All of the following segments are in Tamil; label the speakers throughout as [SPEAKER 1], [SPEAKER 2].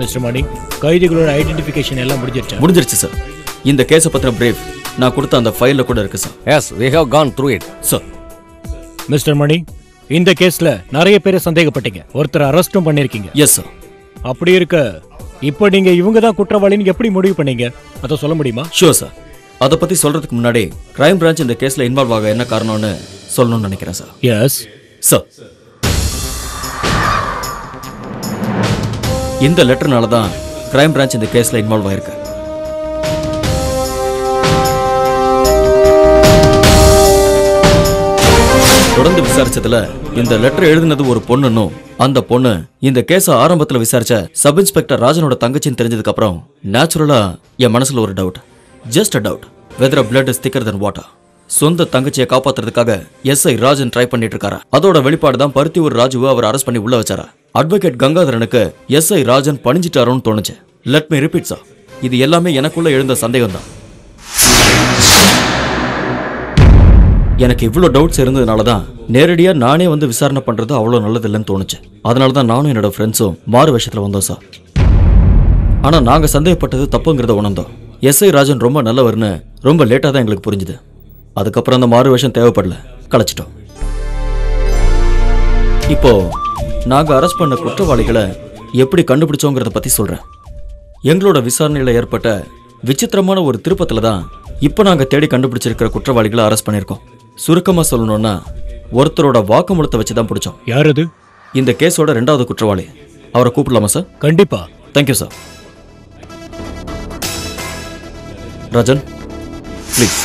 [SPEAKER 1] மிஸ்டர் மணி, கைதிகளோட ஐடென்டிஃபிகேஷன் எல்லாம் முடிஞ்சிருச்சு சார். இந்த கேஸை பத்தின பிரீஃப் நான் கொடுத்த அந்த ஃபைல்ல கூட இருக்கு sir.
[SPEAKER 2] Yes, we have gone through it
[SPEAKER 1] sir. Mister Mani, இந்த கேஸ்ல நிறைய பேரை சந்தேகப்பட்டீங்க, ஒருத்தர் அரெஸ்டும் பண்ணிருக்கீங்க.
[SPEAKER 2] Yes sir.
[SPEAKER 1] அப்படி இருக்க இப்போ நீங்க இவங்க தான் குற்றவாளின்னு எப்படி முடிவு பண்ணீங்க, அதை சொல்ல முடியுமா?
[SPEAKER 2] Sure sir. அதை பத்தி சொல்றதுக்கு முன்னாடி கிரைம் பிரான்ச் இந்த கேஸ்ல இன்வால்வ் ஆக என்ன காரணம்னு சொல்லணும்னு நினைக்கிறேன் சார்.
[SPEAKER 1] Yes
[SPEAKER 2] sir. இந்த லெட்டர்னால தான் கிரைம் பிரான்ச் இந்த கேஸ்ல இன்வால்வ் ஆயிருக்கு. தொடர்ந்து விசாரிச்சதுல இந்த லெட்டர் எழுதினது ஒரு பொண்ணுன்னும், அந்த பொண்ணு இந்த கேஸ ஆரம்பத்துல விசாரிச்ச சப் இன்ஸ்பெக்டர் ராஜனோட தங்கச்சின்னு தெரிஞ்சதுக்கு அப்புறம் நேச்சுரலா என் மனசுல ஒரு doubt, just a doubt, whether blood is thicker than water. சொந்த தங்கச்சியை காப்பாத்துறதுக்காக எஸ்ஐ ராஜன் ட்ரை பண்ணிட்டு இருக்காரா, அதோட வெளிப்பாடு தான் பருத்தியூர் ராஜுவை அவர் அரெஸ்ட் பண்ணி உள்ள வச்சாரா. அட்வொகேட் கங்காதரனுக்கு எஸ்ஐ ராஜன் பணிஞ்சிட்டாரோன்னு தோணுச்சு. லெட் மீ ரிப்பீட் சார், இது எல்லாமே எனக்குள்ள எழுந்த சந்தேகம் தான். எனக்கு இவ்வளோ டவுட்ஸ் இருந்ததுனால தான் நேரடியாக நானே வந்து விசாரணை பண்ணுறது அவ்வளோ நல்லது இல்லைன்னு தோணுச்சு. அதனால தான் நானும் என்னோட ஃப்ரெண்ட்ஸும் மாறு விஷயத்தில் வந்தோம் சார். ஆனால் நாங்கள் சந்தேகப்பட்டது தப்புங்கிறத உணர்ந்தோம். எஸ்ஐ ராஜன் ரொம்ப நல்லவர்னு ரொம்ப லேட்டாக தான் எங்களுக்கு புரிஞ்சுது. அதுக்கப்புறம் அந்த மாறு விஷயம் தேவைப்படல, கலைச்சிட்டோம். இப்போ நாங்கள் அரெஸ்ட் பண்ண குற்றவாளிகளை எப்படி கண்டுபிடிச்சோங்கிறத பற்றி சொல்கிறேன். எங்களோட விசாரணையில் ஏற்பட்ட விசித்திரமான ஒரு திருப்பத்தில் தான் இப்போ நாங்கள் தேடி கண்டுபிடிச்சிருக்கிற குற்றவாளிகளை அரெஸ்ட் பண்ணியிருக்கோம். சுருக்கமாக சொல்லணும்னா ஒருத்தரோட வாக்குமூலத்தை வச்சு தான் பிடிச்சோம்.
[SPEAKER 1] யார் அது?
[SPEAKER 2] இந்த கேஸோட 2வது குற்றவாளி. அவரை கூப்பிடலாமா சார்?
[SPEAKER 1] கண்டிப்பா.
[SPEAKER 2] Thank you sir. ராஜன் ப்ளீஸ்.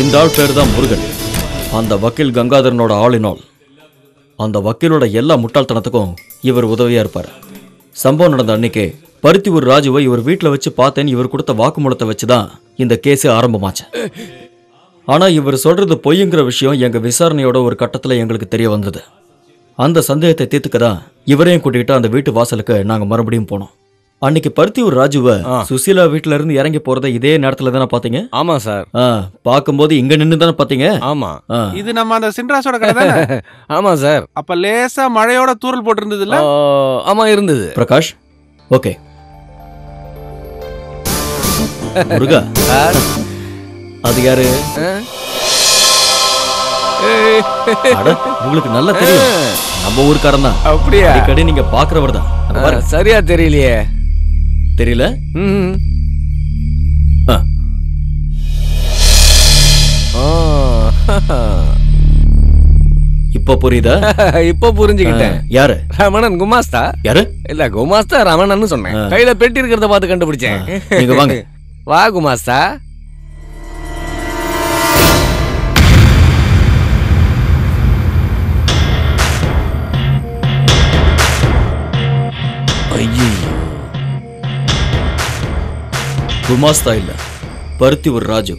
[SPEAKER 2] இந்த ஆள் பேர் தான் முருகன். அந்த வக்கீல் கங்காதரனோட ஆளினால். அந்த வக்கீலோட எல்லா முட்டாள்தனத்துக்கும் இவர் உதவியா இருப்பார். சம்பவம் நடந்த அன்னைக்கு பருத்தியூர் ராஜுவை இவர் வீட்டில் வச்சு பார்த்தேன்னு இவர் கொடுத்த வாக்குமூலத்தை வச்சு தான் இந்த கேஸே ஆரம்பமாச்சு. ஆனால் இவர் சொல்றது பொய்யுங்கிற விஷயம் எங்க விசாரணையோட ஒரு கட்டத்தில் எங்களுக்கு தெரிய வந்தது. அந்த சந்தேகத்தை தீர்த்துக்க தான் இவரையும் கூட்டிகிட்டு அந்த வீட்டு வாசலுக்கு நாங்கள் மறுபடியும் போனோம். அன்னைக்கு பருத்தியூர் ராஜுவை சுசீலா வீட்டுல இருந்து இறங்கி போறதை இதே நேரத்துல தானே பாத்தீங்க?
[SPEAKER 3] ஆமா சார்.
[SPEAKER 2] பாக்கும்போது இங்க நின்று தானே பாத்தீங்க?
[SPEAKER 3] ஆமா.
[SPEAKER 4] இது நம்ம அந்த சின்ராஸோட கடை தானே?
[SPEAKER 3] ஆமா சார்.
[SPEAKER 4] அப்ப லேசா மழையோட தூறல் போட்டு இருந்தது இல்ல?
[SPEAKER 3] ஆமா இருந்தது.
[SPEAKER 2] பிரகாஷ் ஓகே. முருகா அது யாரு? உங்களுக்கு நல்லா தெரியும், நம்ம ஊருக்காரன் தான்.
[SPEAKER 3] அப்படியா?
[SPEAKER 2] அடிக்கடி நீங்க பாக்குறவர் தான்.
[SPEAKER 3] சரியா தெரியலையே.
[SPEAKER 2] தெரியல? இப்ப புரியுதா?
[SPEAKER 3] இப்ப புரிஞ்சுக்கிட்டேன்.
[SPEAKER 2] யாரு?
[SPEAKER 3] ரமணன் குமாஸ்தா.
[SPEAKER 2] யாரு?
[SPEAKER 3] இல்ல குமாஸ்தா ரமணன் சொன்னேன். கையில பெட்டி இருக்கிறத பார்த்து கண்டுபிடிச்சேன்.
[SPEAKER 2] நீங்க வாங்க.
[SPEAKER 3] வா குமாஸ்தா.
[SPEAKER 2] குமாஸ்தா இல்ல, பருத்தியூர் ராஜு.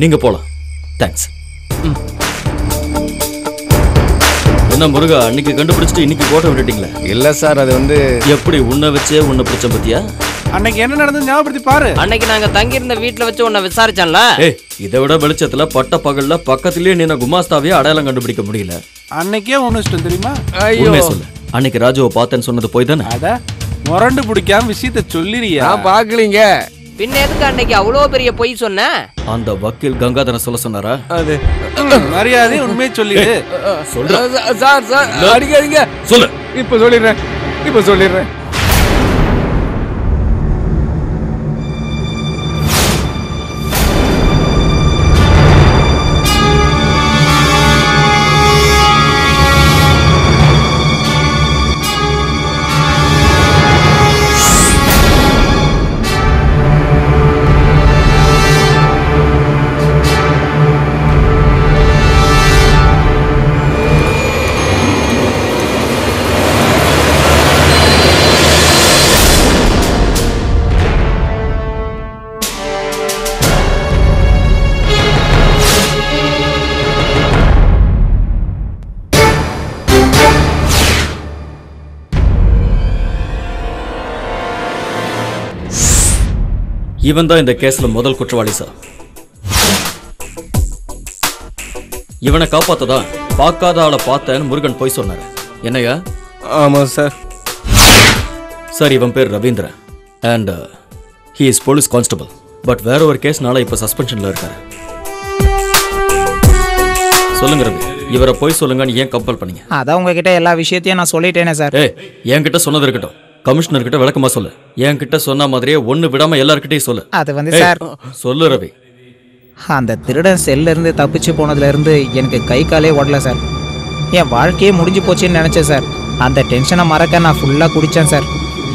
[SPEAKER 2] நீங்க போலாம். தேங்க்ஸ். என்ன முருகா, அன்னைக்கு கண்டுபிடிச்சிட்டு இன்னைக்கு கோட்டை விட்டுட்டீங்களா?
[SPEAKER 3] இல்ல சார், அது வந்து
[SPEAKER 2] எப்படி உன்னை வச்சே உன்னை பிடிச்ச பத்தியா?
[SPEAKER 4] அன்னைக்கு என்ன நடந்தது ஞாபகப்படுத்தி பாரு.
[SPEAKER 5] அன்னைக்கு நாங்க தங்கி இருந்த வீட்டுல வச்சு உன்னை விசாரிச்சோம்ல.
[SPEAKER 2] இதை விட வெளிச்சத்துல பட்ட பகல்ல பக்கத்திலேயே நீ குமாஸ்தாவே அடையாளம் கண்டுபிடிக்க முடியல.
[SPEAKER 4] அன்னைக்கே ஒண்ணு தெரியுமா?
[SPEAKER 2] உண்மையை சொல்லு. அன்னைக்கு ராஜுவை பார்த்தேன்னு சொன்னது போய் தானே?
[SPEAKER 4] அட முரண்டு பிடிக்காம விஷயத்த சொல்லிறியா?
[SPEAKER 3] நான் பாக்கலீங்க.
[SPEAKER 5] பின்ன எதுக்கு அன்னைக்கு அவ்வளோ பெரிய பொய் சொன்ன?
[SPEAKER 2] அந்த வக்கீல் கங்காதரன் சொல்ல சொன்னாரா?
[SPEAKER 3] அது
[SPEAKER 4] மரியாதை உண்மையை சொல்லிடு.
[SPEAKER 3] சார் அடிக்காதீங்க.
[SPEAKER 2] சொல்லு.
[SPEAKER 3] இப்ப சொல்லிடுறேன்.
[SPEAKER 2] இவன் தான் இந்த கேஸ்ல முதல் குற்றவாளி சார். இவனை காப்பாத்ததான் பார்க்காத ஆளை பார்த்தேன்னு முருகன் போய் சொன்னாரு. என்னையா?
[SPEAKER 3] ஆமா சார்.
[SPEAKER 2] சார் இவன் பேர் Ravindran and he is police constable. But வேற ஒரு கேஸ்னால இப்ப சஸ்பென்ஷன்ல இருக்காரு. சொல்லுங்க ரவி, இவரை போய் சொல்லுங்கன்னு ஏன் கம்பல் பண்ணீங்க?
[SPEAKER 6] அதான் உங்ககிட்ட எல்லா விஷயத்தையும் நான் சொல்லிட்டேனே சார்.
[SPEAKER 2] என்கிட்ட சொன்னது இருக்கட்டும், கமிஷனர் கிட்ட விளக்கமா சொல்லு. என்கிட்ட சொன்ன மாதிரியே ஒண்ணு விடாம எல்லார்கிட்டயும் சொல்லு.
[SPEAKER 6] அது வந்து சார்,
[SPEAKER 2] சொல்லு ரவி.
[SPEAKER 6] அந்த திருடன் செல்ல இருந்து தப்பிச்சு போனதுல இருந்து எனக்கு கை காலே ஓடல சார். என் வாழ்க்கையே முடிஞ்சு போச்சுன்னு நினைச்சேன் சார். அந்த டென்ஷனை மறக்க நான் ஃபுல்லா குடிச்சேன் சார்.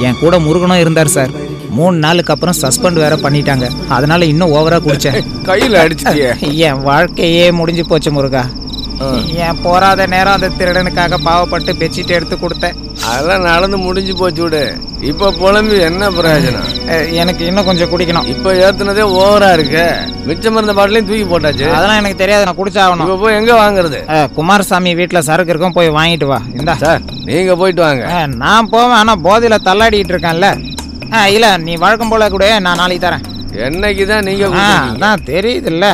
[SPEAKER 6] என் கூட முருகனும் இருந்தார் சார். 3 நாளுக்கு அப்புறம் சஸ்பெண்ட் வேற பண்ணிட்டாங்க. அதனால இன்னும் ஓவரா குடிச்சேன்.
[SPEAKER 3] கையில அடிச்சிட்டியே.
[SPEAKER 6] என் வாழ்க்கையே முடிஞ்சு போச்சு முருகா. என் போராத நேரம் அந்த திருடனுக்காக பாவப்பட்டு பெட்ஷீட் எடுத்து கொடுத்தேன்.
[SPEAKER 3] அதெல்லாம் நடந்து முடிஞ்சு போச்சு விடு. இப்ப புலம்பி என்ன பிரயோஜனம்?
[SPEAKER 6] எனக்கு இன்னும் கொஞ்சம் குடிக்கணும்.
[SPEAKER 3] இப்ப ஏத்துனதே ஓவரா இருக்கு. மிச்சம் இருந்த பாட்டிலையும் தூக்கி போட்டாச்சு.
[SPEAKER 6] அதெல்லாம் எனக்கு தெரியாது, நான் குடிச்சாகணும்.
[SPEAKER 3] இப்ப போய் எங்க வாங்குறது?
[SPEAKER 6] குமாரசாமி வீட்டுல சரக்கு இருக்கும், போய் வாங்கிட்டு வா. இந்தா
[SPEAKER 3] சார், நீங்க போயிட்டு வாங்க.
[SPEAKER 6] நான் போவேன், ஆனா போதையில தள்ளாடிட்டு இருக்கேன்ல. இல்ல நீ வழக்கம் போல கூட, நான் நாளைக்கு தரேன்.
[SPEAKER 3] என்னைக்குதான் நீங்க
[SPEAKER 6] அதான் தெரியுது இல்ல.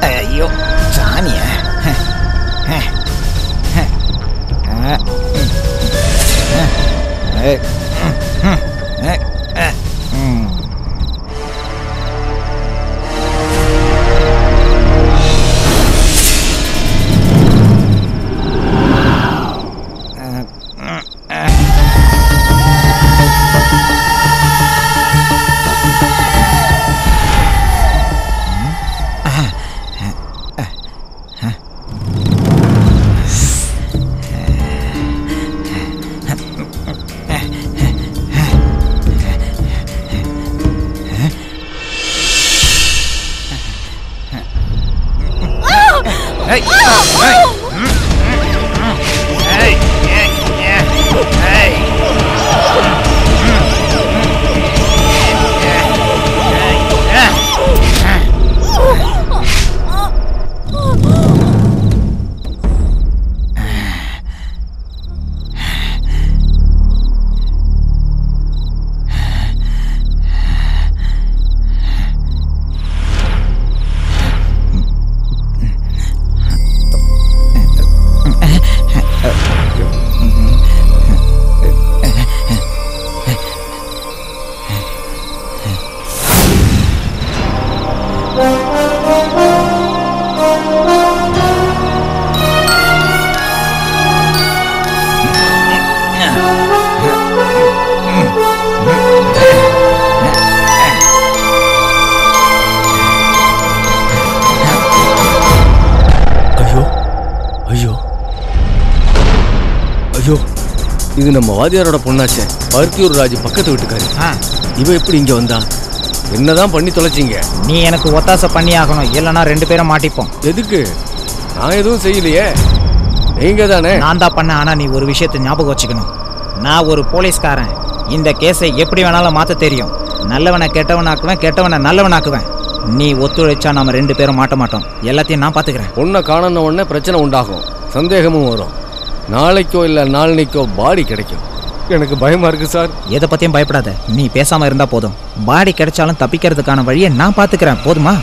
[SPEAKER 6] ஐயோ சாணிய.
[SPEAKER 3] இது நம்ம வாதியாரோட பொண்ணாச்சே, பருத்தியூர் ராஜு பக்கத்து வீட்டுக்காரி.
[SPEAKER 6] ஆ,
[SPEAKER 3] இவ எப்படி இங்க வந்தா? என்னதான் பண்ணி தொலைச்சிங்க?
[SPEAKER 6] நீ எனக்கு ஒத்தாசை பண்ணி ஆகணும், இல்லைன்னா 2 பேரும் மாட்டிப்போம்.
[SPEAKER 3] எதுக்கு? நான் எதுவும் செய்யலையே, நீங்க தானே.
[SPEAKER 6] நான் தான் பண்ணேன். ஆனால் நீ ஒரு விஷயத்தை ஞாபகம் வச்சுக்கணும். நான் ஒரு போலீஸ்காரன். இந்த கேஸை எப்படி வேணாலும் மாற்ற தெரியும். நல்லவனை கெட்டவனாக்குவேன், கெட்டவனை நல்லவனாக்குவேன். நீ ஒத்துழைச்சா நாம 2 பேரும் மாட்ட மாட்டோம். எல்லாத்தையும் நான் பார்த்துக்கிறேன்.
[SPEAKER 3] பொண்ணை காணன உடனே பிரச்சனை உண்டாகும், சந்தேகமும் வரும். நாளைக்கோ இல்லை நாளைக்கோ பாடி கிடைக்கும். எனக்கு பயமா இருக்கு சார்.
[SPEAKER 6] எதை பற்றியும் பயப்படாத. நீ பேசாமல் இருந்தால் போதும். பாடி கிடைச்சாலும் தப்பிக்கிறதுக்கான வழியை நான் பார்த்துக்கிறேன். போதுமா?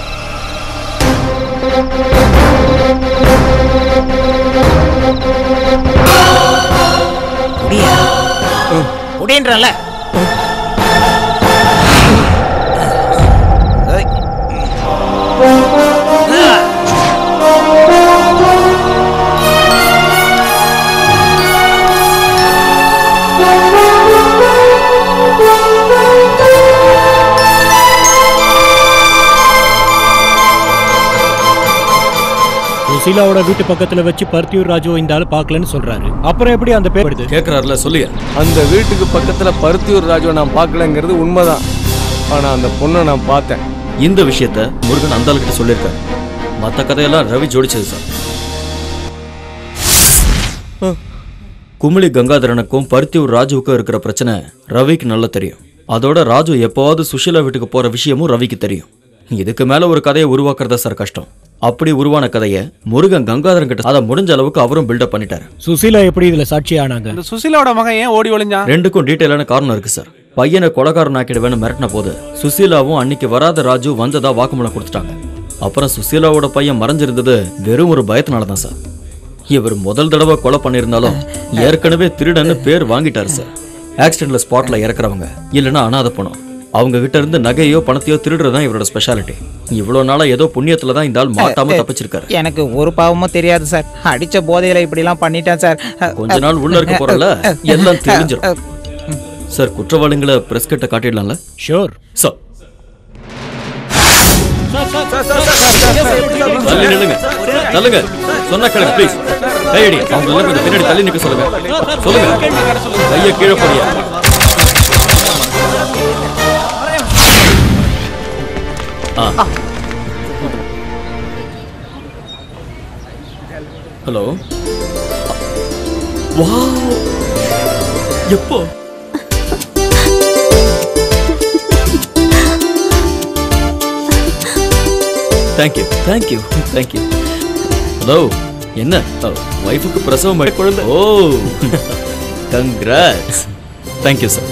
[SPEAKER 6] குடின்றல
[SPEAKER 7] சுசீலாவோட வீட்டு பக்கத்துல வச்சு பருத்தியூர் ராஜு இந்த ஆளு பார்க்கலன்னு சொல்றாரு. அப்புறம் எப்படி அந்த பேர் வருது?
[SPEAKER 2] கேட்கறாருல, சொல்லியா?
[SPEAKER 3] அந்த வீட்டுக்கு பக்கத்துல பருத்தியூர் ராஜுவை நான் பார்க்கலங்கிறது உண்மைதான். ஆனா அந்த பொண்ணை நான் பார்த்தேன்.
[SPEAKER 2] இந்த விஷயத்த முருகன் அந்த ஆளுகிட்ட சொல்லியிருக்காரு. மற்ற கதையெல்லாம் ரவி ஜோடிச்சது சார். குமிளி கங்காதரனுக்கும் பருத்தியூர் ராஜுவுக்கும் இருக்கிற பிரச்சனை ரவிக்கு நல்லா தெரியும். அதோட ராஜு எப்போவாவது சுஷீலா வீட்டுக்கு போற விஷயமும் ரவிக்கு தெரியும். இதுக்கு மேல ஒரு கதையை உருவாக்குறதா சார் கஷ்டம். அப்படி உருவான கதையை முருகன் கங்காதரன் கிட்ட அதை முடிஞ்ச அளவுக்கு அவரும் பில்டப் பண்ணிட்டாரு.
[SPEAKER 7] சுசீலா எப்படி இதுல சாட்சி ஆனாங்க?
[SPEAKER 4] இந்த சுசீலாவோட மகன் ஏன் ஓடி ஒளிஞ்சான்?
[SPEAKER 2] 2க்கும் டீட்டெயிலான காரணம் இருக்கு சார். பையனை கொலைகாரன் ஆக்கிடுவேன்னு மிரட்டின போது சுசீலாவும் அன்னைக்கு வராத ராஜு வந்ததா வாக்குமூலம் கொடுத்துட்டாங்க. அப்புறம் சுசீலாவோட பையன் மறைஞ்சிருந்தது வெறும் ஒரு பயத்தினால தான் சார். இவர் முதல் தடவை கொலை பண்ணியிருந்தாலும் ஏற்கனவே திருடன்னு பேர் வாங்கிட்டாரு சார். ஆக்சிடென்ட்ல ஸ்பாட்ல இறக்குறவங்க இல்லைன்னா அனாதை பணம், அவங்க கிட்ட இருந்து நகையோ பணத்தையோ திருடுறதுதான் இவரோட ஸ்பெஷாலிட்டி. இவ்வளவு நாளா ஏதோ புண்ணியத்துல தான் இந்த ஆள் மாட்டாம தப்பிச்சிருக்காரு.
[SPEAKER 6] எனக்கு ஒரு பாவமும் தெரியாது சார். அடிச்ச போதையில இப்படிலாம் பண்ணிட்டேன் சார்.
[SPEAKER 2] கொஞ்ச நாள் உள்ள இருக்க போறல எல்லாம் தெரிஞ்சிடும் சார். குற்றவாளிகளை பிரஸ் கிட்ட காட்டிடலாம்ல?
[SPEAKER 7] Sure
[SPEAKER 2] sir. தள்ளி நில்லுங்க, தள்ளுங்க, சொன்னா கேளுங்க ப்ளீஸ். கையடி, அவங்க எல்லாம் கொஞ்சம் பின்னாடி தள்ளி நிக்க சொல்லுங்க. சொல்லுங்க, கையை கீழே போடியா. ஹலோ, வாவ், எப்போ? Thank you thank you thank you. ஹலோ, என்ன வைஃபுக்கு பிரசவம் குழந்தை? ஓ, கங்க்ராட்ஸ். Thank you sir.